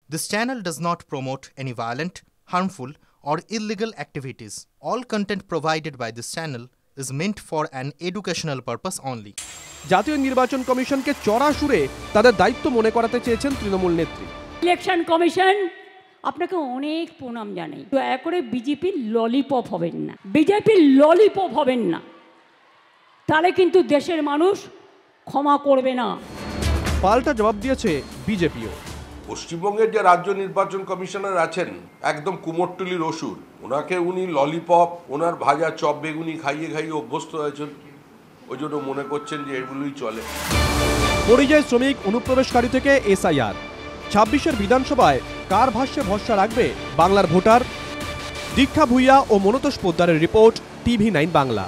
This channel does not promote any violent, harmful, or illegal activities. All content provided by this channel is meant for an educational purpose only. জাতীয় নির্বাচন কমিশনকে চড়া সুরে তাদের দায়িত্ব মনে করাতে চেয়েছেন তৃণমূল নেত্রী। ইলেকশন কমিশন আপনাকে অনেক প্রণাম জানাই। দয়া করে বিজেপির ললিপপ হবেন না, বিজেপির ললিপপ হবেন না, তাহলে কিন্তু দেশের মানুষ ক্ষমা করবে না। পাল্টা জবাব দিয়েছে বিজেপিও। পশ্চিমবঙ্গের যে রাজ্য নির্বাচন কমিশনার আছেন একদম কুমোরটুলির অসুর, ওনাকে উনি ললিপপ, ওনার ভাজা চপ বেগুনি খাইয়ে খাইয়ে অভ্যস্ত হয়েছেন, ওই জন্য মনে করছেন যে এগুলোই চলে। পরিযায়ী শ্রমিক অনুপ্রবেশকারী থেকে এসআইআর, 26-এর বিধানসভায় কার ভাষ্যে ভরসা রাখবে বাংলার ভোটার? দীক্ষা ভুইয়া ও মনতোষ পোদ্দারের রিপোর্ট, TV9 বাংলা।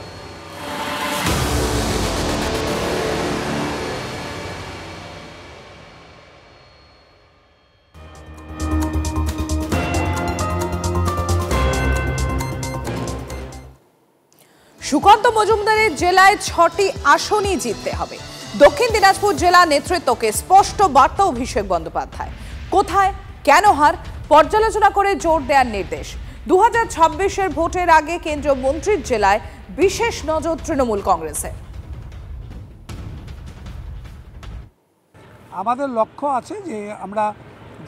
সুকান্ত মজুমদারের জেলায় 6টি আসনই জিততে হবে। দক্ষিণ দিনাজপুর জেলা নেতৃত্বকে স্পষ্ট বার্তা অভিষেক বন্দ্যোপাধ্যায়। কোথায় কেন হার পর্যালোচনা করে জোর দেওয়ার নির্দেশ। 2026-এর ভোটের আগে কেন্দ্রীয় মন্ত্রীর জেলায় বিশেষ নজর তৃণমূল কংগ্রেসে। আমাদের লক্ষ্য আছে যে আমরা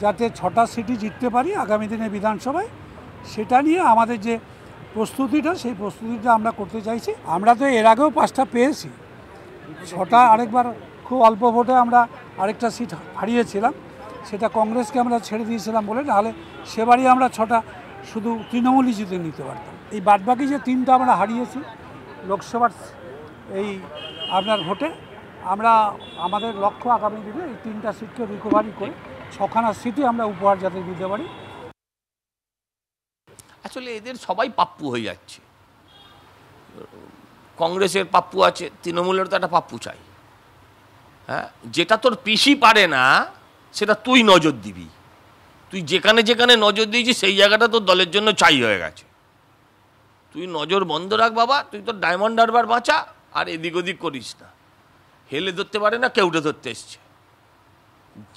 যাতে 6টা সিটি জিততে পারি আগামী দিনে বিধানসভায়, সেটা নিয়ে আমাদের যে প্রস্তুতিটা, সেই প্রস্তুতিটা আমরা করতে চাইছি। আমরা তো এর আগেও 5টা পেয়েছি, 6টা আরেকবার খুব অল্প ভোটে আমরা আরেকটা সিট হারিয়েছিলাম, সেটা কংগ্রেসকে আমরা ছেড়ে দিয়েছিলাম বলে, নাহলে সেবারই আমরা 6টা শুধু তৃণমূলই জিতে নিতে পারতাম। এই বাদবাকি যে 3টা আমরা হারিয়েছি লোকসভার এই আপনার ভোটে, আমরা আমাদের লক্ষ্য আগামী দিনে এই 3টা সিটকে রিকভারি করে 6খানা সিটে আমরা উপহার যাতে দিতে পারি। আসলে এদের সবাই পাপ্পু হয়ে যাচ্ছে। কংগ্রেসের পাপ্পু আছে, তৃণমূলের তো একটা পাপ্পু চাই। হ্যাঁ, যেটা তোর পিসি পারে না সেটা তুই নজর দিবি। তুই যেখানে যেখানে নজর দিয়েছিস সেই জায়গাটা তোর দলের জন্য চাই হয়ে গেছে। তুই নজর বন্ধ রাখ বাবা, তুই তোর ডায়মন্ড হারবার বাঁচা, আর এদিক ওদিক করিস না। হেলে ধরতে পারে না, কেউটে ধরতে এসছে।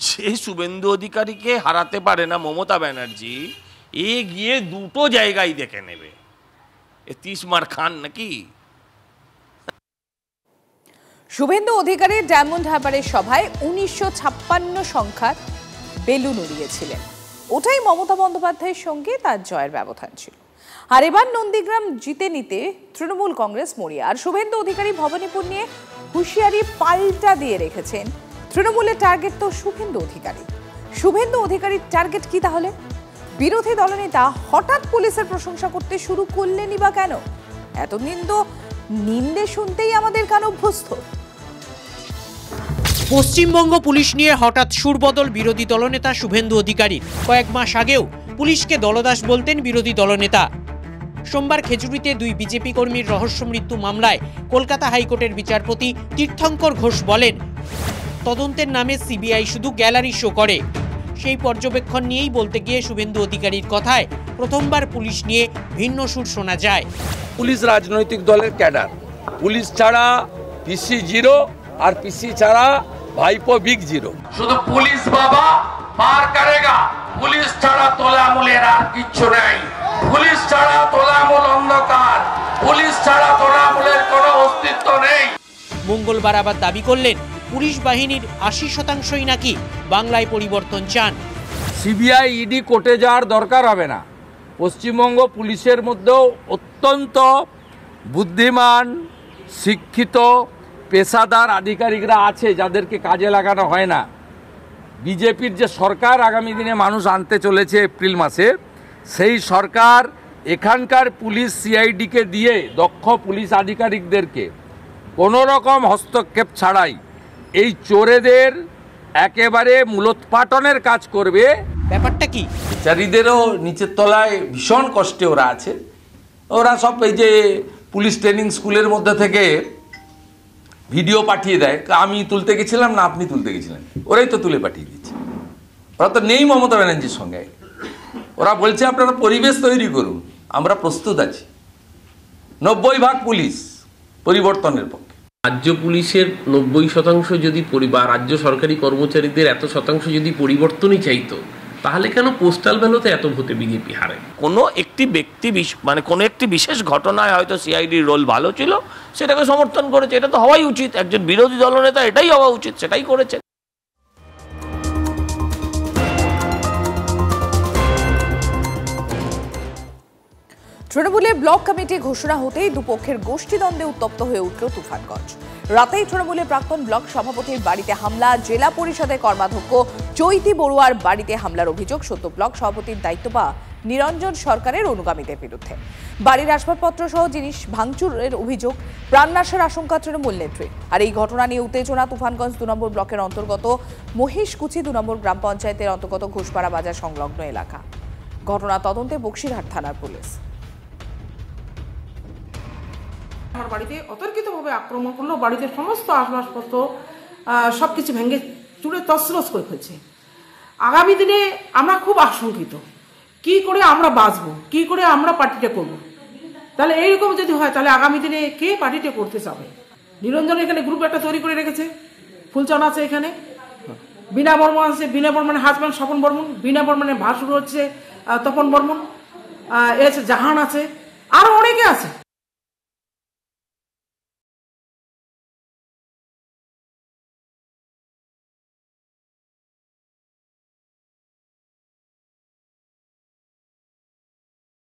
যে শুভেন্দু অধিকারীকে হারাতে পারে না মমতা ব্যানার্জি, এ গিয়ে দুটো জায়গায় দেখে নেবে। এ 30 মার খান নাকি? শুভেন্দু অধিকারী ডায়মন্ড হারবারের সভায় 1956 সংখ্যার বেলুন উড়িয়েছিলেন। ওটাই মমতা বন্দ্যোপাধ্যায়ের সঙ্গে তার জয়ের ব্যবধান ছিল। আর এবার নন্দীগ্রাম জিতে নিতে তৃণমূল কংগ্রেস মরিয়া। আর শুভেন্দু অধিকারী ভবানীপুর নিয়ে হুঁশিয়ারি পাল্টা দিয়ে রেখেছেন। তৃণমূলের টার্গেট তো শুভেন্দু অধিকারী। শুভেন্দু অধিকারীর টার্গেট কি তাহলে? বিরোধী দলনেতা হঠাৎ পুলিশের প্রশংসা করতে শুরু করলেনই বা কেন? এতদিন তো নিন্দে শুনতেই আমাদের কান অভ্যস্ত। পশ্চিমবঙ্গ পুলিশ নিয়ে হঠাৎ সুরবদল বিরোধী দলনেতা শুভেন্দু অধিকারীর। কয়েক মাস আগেও পুলিশকে দলদাস বলতেন বিরোধী দলনেতা। সোমবার খেজুরিতে 2 বিজেপি কর্মীর রহস্য মৃত্যু মামলায় কলকাতা হাইকোর্টের বিচারপতি তীর্থঙ্কর ঘোষ বলেন, তদন্তের নামে সিবিআই শুধু গ্যালারি শো করে। সেই পর্যবেক্ষণ নিয়েই বলতে গিয়ে শুভেন্দু অধিকারীর কথায় প্রথমবার পুলিশ নিয়ে ভিন্ন সুর শোনা যায়। পুলিশ রাজনৈতিক দলের ক্যাডার, পুলিশ ছাড়া পিসি 0 আর পিসি ছাড়া ভাইপো বিগ 0। শুধু পুলিশ বাবা পার করেগা, পুলিশ ছাড়া তোলামূলের আর কিচ্ছু নেই। পুলিশ ছাড়া তোলামূল অন্ধকার, পুলিশ ছাড়া তোলামূলের কোনো অস্তিত্ব নেই। মঙ্গলবার আবার দাবি করলেন পুলিশ বাহিনীর 80%ই নাকি বাংলায় পরিবর্তন চান। সিবিআই ইডি কোর্টে যাওয়ার দরকার হবে না। পশ্চিমবঙ্গ পুলিশের মধ্যেও অত্যন্ত বুদ্ধিমান, শিক্ষিত, পেশাদার আধিকারিকরা আছে যাদেরকে কাজে লাগানো হয় না। বিজেপির যে সরকার আগামী দিনে মানুষ আনতে চলেছে এপ্রিল মাসে, সেই সরকার এখানকার পুলিশ সিআইডিকে দিয়ে দক্ষ পুলিশ আধিকারিকদেরকে কোনো রকম হস্তক্ষেপ ছাড়াই এই চোরেদের একেবারে মূলোৎপাটনের কাজ করবে। ব্যাপারটা কি? বিচারীদেরও নিচের তলায় ভীষণ কষ্টে ওরা আছে। ওরা সব এই যে পুলিশ ট্রেনিং স্কুলের মধ্যে থেকে ভিডিও পাঠিয়ে দেয়, আমি তুলতে গেছিলাম না আপনি তুলতে গেছিলেন, ওরাই তো তুলে পাঠিয়ে দিচ্ছে। ওরা তো নেই মমতা ব্যানার্জির সঙ্গে। ওরা বলছে আপনারা পরিবেশ তৈরি করুন, আমরা প্রস্তুত আছি। 90% পুলিশ পরিবর্তনের পক্ষে। রাজ্য পুলিশের 90% যদি রাজ্য সরকারি কর্মচারীদের এত শতাংশ যদি পরিবর্তনই চাইতো, তাহলে কেন পোস্টাল ব্যালটে এত ভোটে বিজেপি হারে? কোনো একটি ব্যক্তি মানে কোনো একটি বিশেষ ঘটনায় হয়তো সিআইডির রোল ভালো ছিল, সেটাকে সমর্থন করেছে। এটা তো হওয়াই উচিত, একজন বিরোধী দলনেতা এটাই হওয়া উচিত, সেটাই করেছে। তৃণমূলের ব্লক কমিটি ঘোষণা হতেই দুপক্ষের গোষ্ঠীদ্বন্দ্বে উত্তপ্ত হয়ে উঠল তুফানগঞ্জ। রাতেই তৃণমূলের প্রাক্তন ব্লক সভাপতির বাড়িতে হামলা, জেলা পরিষদের কর্মাধ্যক্ষ চৈতি বড়ুয়ার বাড়িতে হামলার অভিযোগ সদ্য ব্লক সভাপতির দায়িত্ব পাওয়া নিরঞ্জন সরকারের অনুগামীদের বিরুদ্ধে। বাড়ির আসবাবপত্র সহ জিনিস ভাঙচুরের অভিযোগ, প্রাণনাশের আশঙ্কা তৃণমূল নেত্রী। আর এই ঘটনা নিয়ে উত্তেজনা তুফানগঞ্জ 2 নম্বর ব্লকের অন্তর্গত মহিষকুচি 2 নম্বর গ্রাম পঞ্চায়েতের অন্তর্গত ঘোষপাড়া বাজার সংলগ্ন এলাকা। ঘটনা তদন্তে বক্সিরহাট থানার পুলিশ। আমার বাড়িতে অতর্কিতভাবে আক্রমণ করলো, বাড়িতে সমস্ত আসবাবপত্র সবকিছু ভেঙে চুরে তছনছ করে ফেলছে। আগামী দিনে আমরা খুব আশঙ্কিত, কি করে আমরা বাঁচবো, কি করে আমরা পার্টিটা করব। তাহলে এইরকম যদি হয় তাহলে আগামী দিনে কে পার্টিটা করতে চাবে? নিরঞ্জন এখানে গ্রুপ একটা তৈরি করে রেখেছে, ফুলচান আছে, এখানে বিনা বর্মন আছে, বিনা বর্মনের হাজব্যান্ড স্বপন বর্মন, বিনা বর্মনের ভাসুর হচ্ছে তপন বর্মন, এ আছে জাহান আছে, আরো অনেকে আছে।